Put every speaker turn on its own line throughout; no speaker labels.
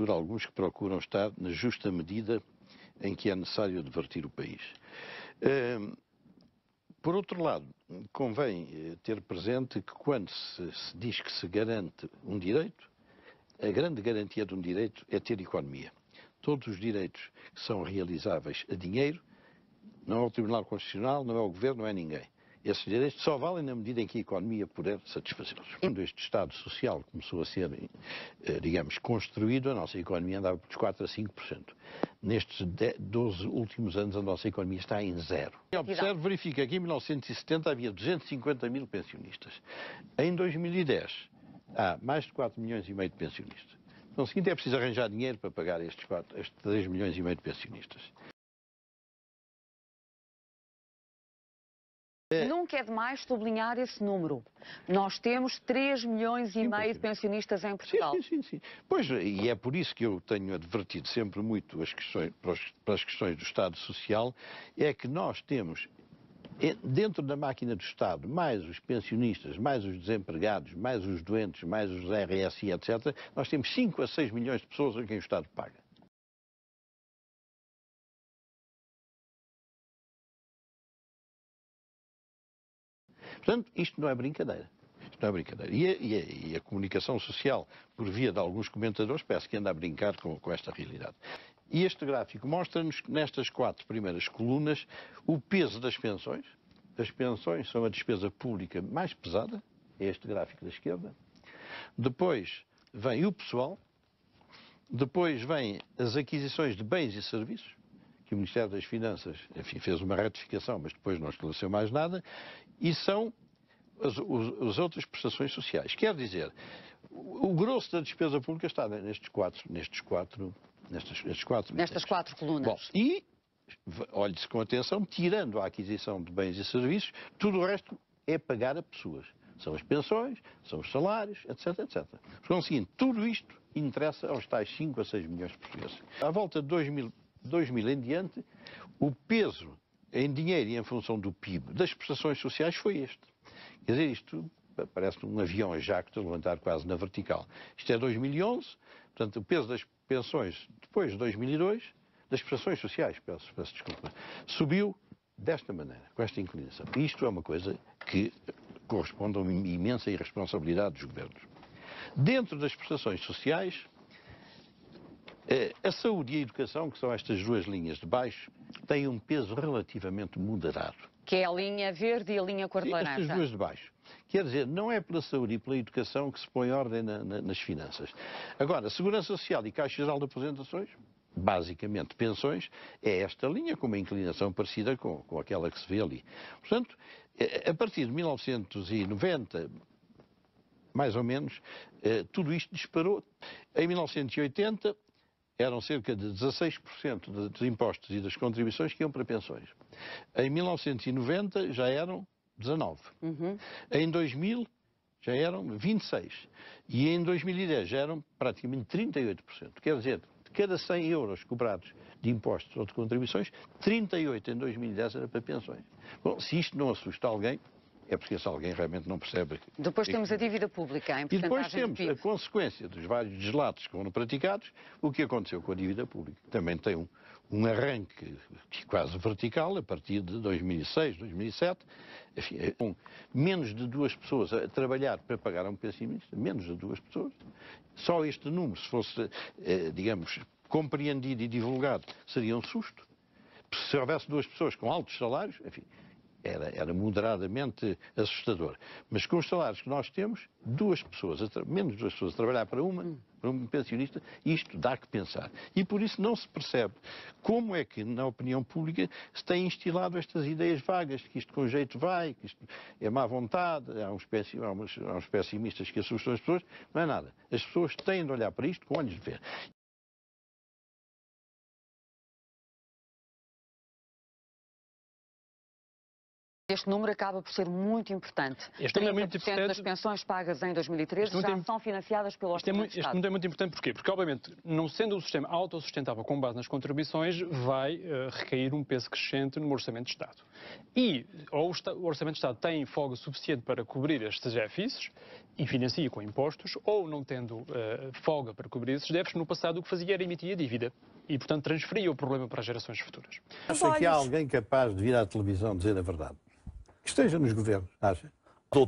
alguns que procuram estar na justa medida em que é necessário advertir o país. Por outro lado, convém ter presente que quando se diz que se garante um direito, a grande garantia de um direito é ter economia. Todos os direitos que são realizáveis a dinheiro, não é o Tribunal Constitucional, não é o Governo, não é ninguém. Esses direitos só valem na medida em que a economia puder satisfazê-los. Quando este Estado Social começou a ser, digamos, construído, a nossa economia andava por 4 a 5%. Nestes 12 últimos anos, a nossa economia está em zero. Verifica que em 1970 havia 250 mil pensionistas. Em 2010, há mais de 4 milhões e meio de pensionistas. Então, o seguinte, é preciso arranjar dinheiro para pagar estes 3 milhões e meio de pensionistas.
Nunca é demais sublinhar esse número. Nós temos 3 milhões e meio de pensionistas em Portugal.
Sim. Pois, e é por isso que eu tenho advertido sempre muito as questões, para as questões do Estado Social, é que nós temos, dentro da máquina do Estado, mais os pensionistas, mais os desempregados, mais os doentes, mais os RSI, etc., nós temos 5 a 6 milhões de pessoas a quem o Estado paga. Portanto, isto não é brincadeira. Isto não é brincadeira. E a comunicação social, por via de alguns comentadores, parece que anda a brincar com esta realidade. E este gráfico mostra-nos, nestas 4 primeiras colunas, o peso das pensões. As pensões são a despesa pública mais pesada, é este gráfico da esquerda. Depois vem o pessoal. Depois vêm as aquisições de bens e serviços, que o Ministério das Finanças, enfim, fez uma retificação, mas depois não esclareceu mais nada, e são as outras prestações sociais. Quer dizer, o grosso da despesa pública está nestas quatro
colunas.
Bom, e, olhe-se com atenção, tirando a aquisição de bens e serviços, tudo o resto é pagar a pessoas. São as pensões, são os salários, etc, etc. Por conseguinte, tudo isto interessa aos tais 5 a 6 milhões de portugueses. À volta de 2000 em diante, o peso em dinheiro e em função do PIB das prestações sociais foi este. Quer dizer, isto parece um avião a jato a levantar quase na vertical. Isto é 2011, portanto, o peso das pensões depois de 2002, das prestações sociais, peço desculpa, subiu desta maneira, com esta inclinação. E isto é uma coisa que corresponde a uma imensa irresponsabilidade dos governos. Dentro das prestações sociais, a saúde e a educação, que são estas duas linhas de baixo, têm um peso relativamente moderado.
Que é a linha verde e a linha cor de laranja.
Estas duas de baixo. Quer dizer, não é pela saúde e pela educação que se põe ordem nas finanças. Agora, a Segurança Social e Caixa Geral de Aposentações, basicamente pensões, é esta linha com uma inclinação parecida com aquela que se vê ali. Portanto, a partir de 1990, mais ou menos, tudo isto disparou. Em 1980, eram cerca de 16% dos impostos e das contribuições que iam para pensões. Em 1990 já eram 19%. Em 2000 já eram 26%. E em 2010 já eram praticamente 38%. Quer dizer, de cada 100 euros cobrados de impostos ou de contribuições, 38 em 2010 era para pensões. Bom, se isto não assusta alguém, é porque esse alguém realmente não percebe.
Depois temos a dívida pública, em
e depois
porcentagem
temos a consequência dos vários deslatos que foram praticados, o que aconteceu com a dívida pública. Também tem um arranque quase vertical a partir de 2006, 2007. Enfim, menos de 2 pessoas a trabalhar para pagar a um pensionista, menos de 2 pessoas. Só este número, se fosse, digamos, compreendido e divulgado, seria um susto. Se houvesse 2 pessoas com altos salários, enfim, era moderadamente assustador. Mas com os salários que nós temos, 2 pessoas, menos de 2 pessoas a trabalhar para um pensionista, isto dá que pensar. E por isso não se percebe como é que na opinião pública se têm instilado estas ideias vagas, que isto com jeito vai, que isto é má vontade, há uns pessimistas que assustam as pessoas. Não é nada. As pessoas têm de olhar para isto com olhos de ver.
Este número acaba por ser muito importante.
Este número é muito
30%
importante.
das pensões pagas em 2013 já são financiadas pelo Orçamento de Estado.
Este número é muito importante porquê? Porque, obviamente, não sendo o sistema autossustentável com base nas contribuições, vai recair um peso crescente no Orçamento de Estado. E ou o Orçamento de Estado tem folga suficiente para cobrir estes déficits e financia com impostos, ou não tendo folga para cobrir esses déficits, no passado o que fazia era emitir a dívida e, portanto, transferia o problema para as gerações futuras.
Acha que há alguém capaz de vir à televisão dizer a verdade? Que esteja nos governos, acha?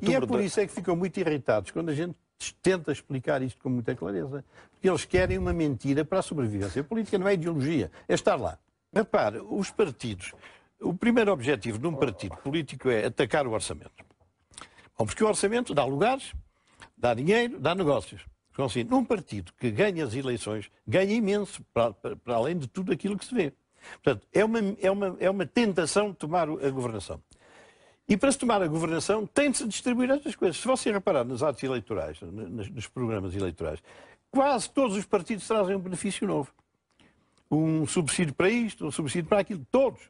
E é por isso é que ficam muito irritados quando a gente tenta explicar isto com muita clareza. Porque eles querem uma mentira para a sobrevivência. A política não é ideologia, é estar lá. Repare, os partidos, o primeiro objetivo de um partido político é atacar o orçamento. Bom, porque o orçamento dá lugares, dá dinheiro, dá negócios. Então, assim, num partido que ganha as eleições, ganha imenso, para além de tudo aquilo que se vê. Portanto, é uma tentação de tomar a governação. E para se tomar a governação tem de se distribuir estas coisas. Se você reparar nos atos eleitorais, nos programas eleitorais, quase todos os partidos trazem um benefício novo. Um subsídio para isto, um subsídio para aquilo, todos.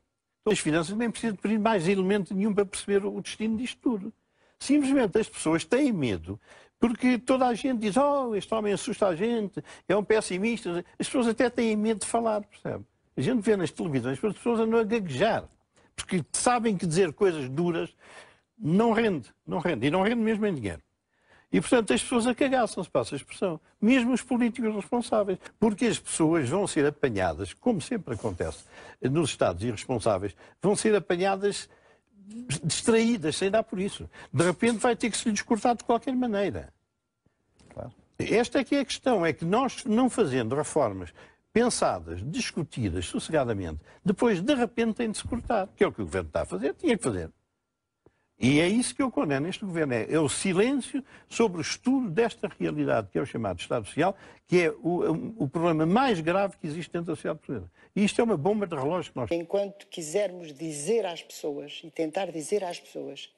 As finanças nem precisam de pedir mais elemento nenhum para perceber o destino disto tudo. Simplesmente as pessoas têm medo, porque toda a gente diz, este homem assusta a gente, é um pessimista. As pessoas até têm medo de falar, percebe? A gente vê nas televisões, as pessoas andam a gaguejar. Porque sabem que dizer coisas duras não rende, e não rende mesmo em dinheiro. E, portanto, as pessoas acagaçam-se, passa a expressão, mesmo os políticos responsáveis, porque as pessoas vão ser apanhadas, como sempre acontece nos Estados irresponsáveis, vão ser apanhadas distraídas, sem dar por isso. De repente vai ter que se lhes cortar de qualquer maneira. Claro. Esta é que é a questão, é que nós não fazendo reformas pensadas, discutidas, sossegadamente, depois, de repente, tem de se cortar. Que é o que o Governo está a fazer, tinha que fazer. E é isso que eu condeno neste Governo, é o silêncio sobre o estudo desta realidade, que é o chamado Estado Social, que é o problema mais grave que existe dentro da sociedade portuguesa. E isto é uma bomba de relógio que nós...
Enquanto quisermos dizer às pessoas, e tentar dizer às pessoas,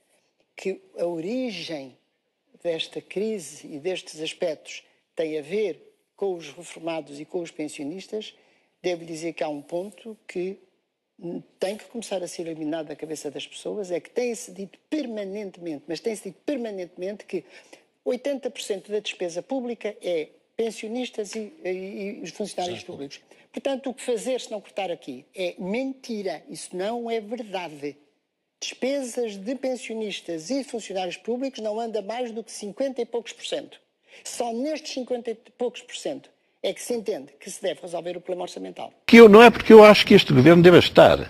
que a origem desta crise e destes aspectos tem a ver com os reformados e com os pensionistas, devo dizer que há um ponto que tem que começar a ser eliminado da cabeça das pessoas, é que tem-se dito permanentemente, mas tem-se dito permanentemente que 80% da despesa pública é pensionistas e os funcionários públicos. Portanto, o que fazer se não cortar aqui é mentira, isso não é verdade. Despesas de pensionistas e funcionários públicos não anda mais do que 50 e poucos por cento. Só nestes 50 e poucos por cento é que se entende que se deve resolver o problema orçamental.
Não é porque eu acho que este Governo deve estar.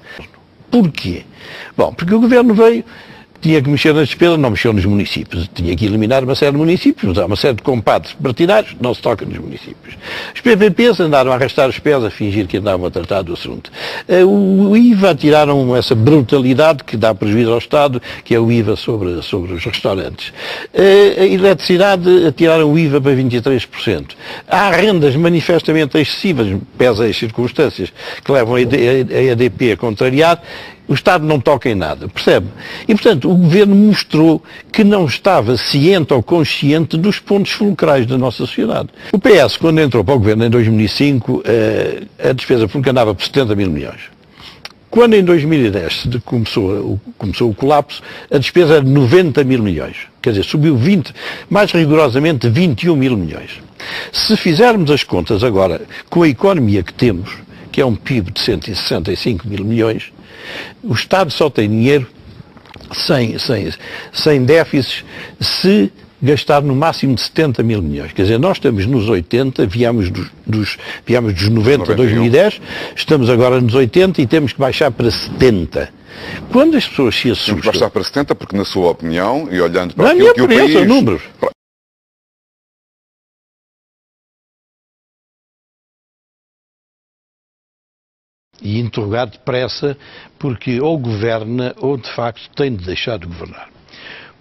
Porquê? Bom, porque o Governo veio, tinha que mexer nas despesas, não mexeu nos municípios. Tinha que eliminar uma série de municípios, mas há uma série de compadres partidários, não se toca nos municípios. Os PPPs andaram a arrastar os pés, a fingir que andavam a tratar do assunto. O IVA tiraram essa brutalidade que dá prejuízo ao Estado, que é o IVA sobre os restaurantes. A eletricidade tiraram o IVA para 23%. Há rendas manifestamente excessivas, pese as circunstâncias, que levam a EDP a contrariar. O Estado não toca em nada, percebe? E, portanto, o Governo mostrou que não estava ciente ou consciente dos pontos fulcrais da nossa sociedade. O PS, quando entrou para o Governo em 2005, a despesa pública andava por 70 mil milhões. Quando em 2010 começou o colapso, a despesa era de 90 mil milhões. Quer dizer, subiu mais rigorosamente 21 mil milhões. Se fizermos as contas agora com a economia que temos, que é um PIB de 165 mil milhões, o Estado só tem dinheiro sem déficits se gastar no máximo de 70 mil milhões. Quer dizer, nós estamos nos 80, viemos dos 90 a 2010, estamos agora nos 80 e temos que baixar para 70. Quando as pessoas se assustam...
Temos que baixar para 70 porque, na sua opinião, e olhando para
aquilo
que o país...
São números. E interrogar depressa, porque ou governa ou, de facto, tem de deixar de governar.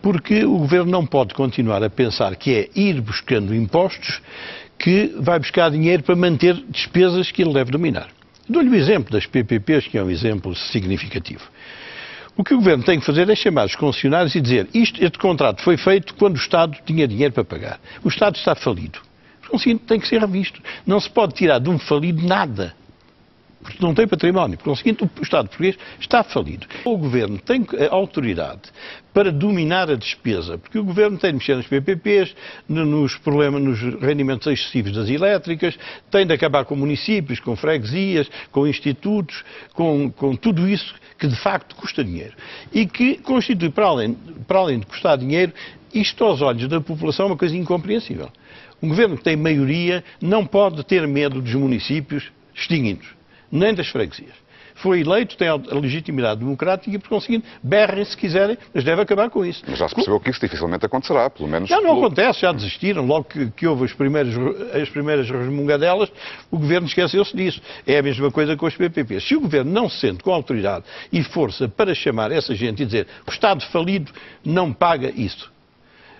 Porque o Governo não pode continuar a pensar que é ir buscando impostos que vai buscar dinheiro para manter despesas que ele deve dominar. Dou-lhe o exemplo das PPPs, que é um exemplo significativo. O que o Governo tem que fazer é chamar os concessionários e dizer este contrato foi feito quando o Estado tinha dinheiro para pagar. O Estado está falido. O seguinte tem que ser revisto. Não se pode tirar de um falido nada. porque não tem património. Por conseguinte, o Estado português está falido. O Governo tem autoridade para dominar a despesa, porque o Governo tem de mexer nos PPPs, nos problemas, nos rendimentos excessivos das elétricas, tem de acabar com municípios, com freguesias, com institutos, com tudo isso que de facto custa dinheiro. E que constitui, para além de custar dinheiro, isto aos olhos da população é uma coisa incompreensível. Um Governo que tem maioria não pode ter medo dos municípios extinguidos, nem das freguesias. Foi eleito, tem a legitimidade democrática e, por conseguinte, berrem se quiserem, mas deve acabar com isso.
Mas já se percebeu que isso dificilmente acontecerá, pelo menos...
Não acontece, já desistiram. Logo que houve as primeiras resmungadelas, o Governo esqueceu-se disso. É a mesma coisa com os PPPs. Se o Governo não se sente com autoridade e força para chamar essa gente e dizer o Estado falido não paga isso,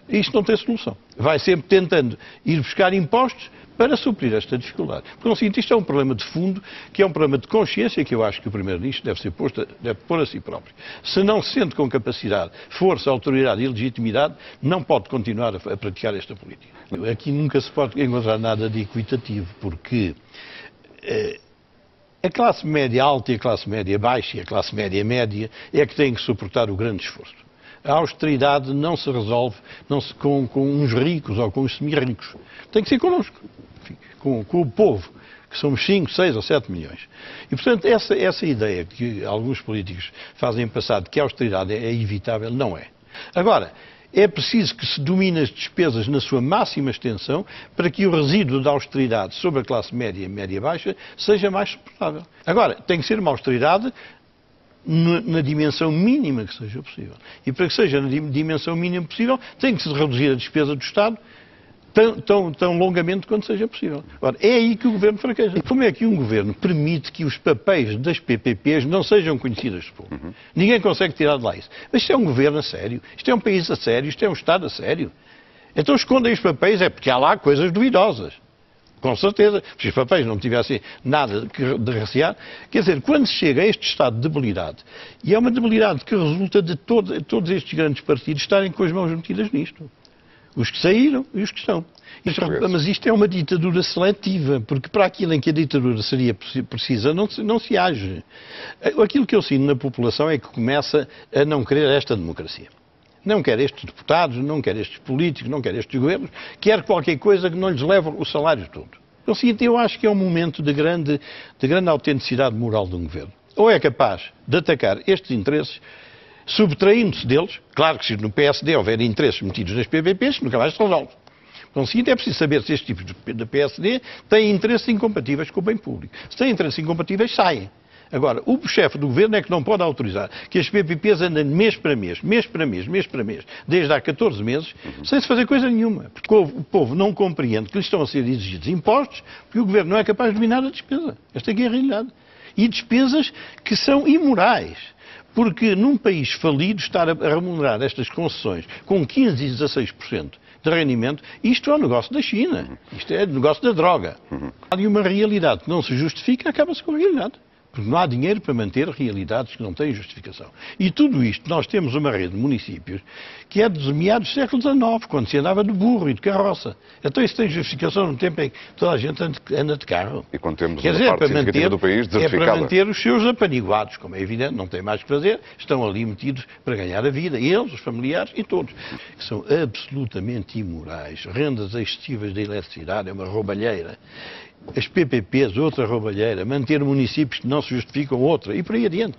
isto não tem solução. Vai sempre tentando ir buscar impostos para suprir esta dificuldade. Por conseguinte, isto é um problema de fundo, que é um problema de consciência, que eu acho que o Primeiro-Ministro deve pôr a si próprio. Se não se sente com capacidade, força, autoridade e legitimidade, não pode continuar a praticar esta política. Aqui nunca se pode encontrar nada de equitativo, porque a classe média alta e a classe média baixa e a classe média média é que têm que suportar o grande esforço. A austeridade não se resolve com uns ricos ou com uns semi-ricos. Tem que ser connosco, enfim, com o povo, que somos 5, 6 ou 7 milhões. E, portanto, essa ideia que alguns políticos fazem passar de que a austeridade é evitável, não é. Agora, é preciso que se domine as despesas na sua máxima extensão para que o resíduo da austeridade sobre a classe média e média-baixa seja mais suportável. Agora, tem que ser uma austeridade na dimensão mínima que seja possível. E para que seja na dimensão mínima possível, tem que se reduzir a despesa do Estado tão longamente quanto seja possível. Ora, é aí que o Governo fraqueja. Como é que um Governo permite que os papéis das PPPs não sejam conhecidos do povo? Ninguém consegue tirar de lá isso. Mas isto é um Governo a sério, isto é um país a sério, isto é um Estado a sério. Então escondem os papéis é porque há lá coisas duvidosas. Com certeza, se os papéis não tivessem nada de recear, quer dizer, quando se chega a este estado de debilidade, e é uma debilidade que resulta de todos estes grandes partidos estarem com as mãos metidas nisto. Os que saíram e os que estão. Mas isto é uma ditadura seletiva, porque para aquilo em que a ditadura seria precisa, não se age. Aquilo que eu sinto na população é que começa a não querer esta democracia. Não quer estes deputados, não quer estes políticos, não quer estes governos, quer qualquer coisa que não lhes leve o salário todo. Então, seguinte, eu acho que é um momento de grande autenticidade moral de um governo. Ou é capaz de atacar estes interesses, subtraindo-se deles, claro que se no PSD houver interesses metidos nas PPPs, nunca mais se resolve. Então, o seguinte, é preciso saber se este tipo de PSD tem interesses incompatíveis com o bem público. Se tem interesses incompatíveis, saem. Agora, o chefe do Governo é que não pode autorizar que as PPPs andem mês para mês, desde há 14 meses, sem se fazer coisa nenhuma. Porque o povo não compreende que lhes estão a ser exigidos impostos, porque o Governo não é capaz de dominar a despesa. Esta aqui é a realidade. E despesas que são imorais. Porque num país falido, estar a remunerar estas concessões com 15% e 16% de rendimento, isto é um negócio da China. Isto é negócio da droga. Há uma realidade que não se justifica, acaba-se com a realidade. Porque não há dinheiro para manter realidades que não têm justificação. E tudo isto, nós temos uma rede de municípios que é dos meados do século XIX, quando se andava de burro e de carroça. Então isso tem justificação no tempo em que toda a gente anda de carro.
E quando temos
Quer dizer,
uma parte significativa do país desertificada.
É para manter os seus apaniguados, como é evidente, não têm mais que fazer, estão ali metidos para ganhar a vida. Eles, os familiares e todos. Que são absolutamente imorais. Rendas excessivas da eletricidade é uma roubalheira. As PPPs, outra roubalheira, manter municípios que não se justificam, outra, e por aí adiante.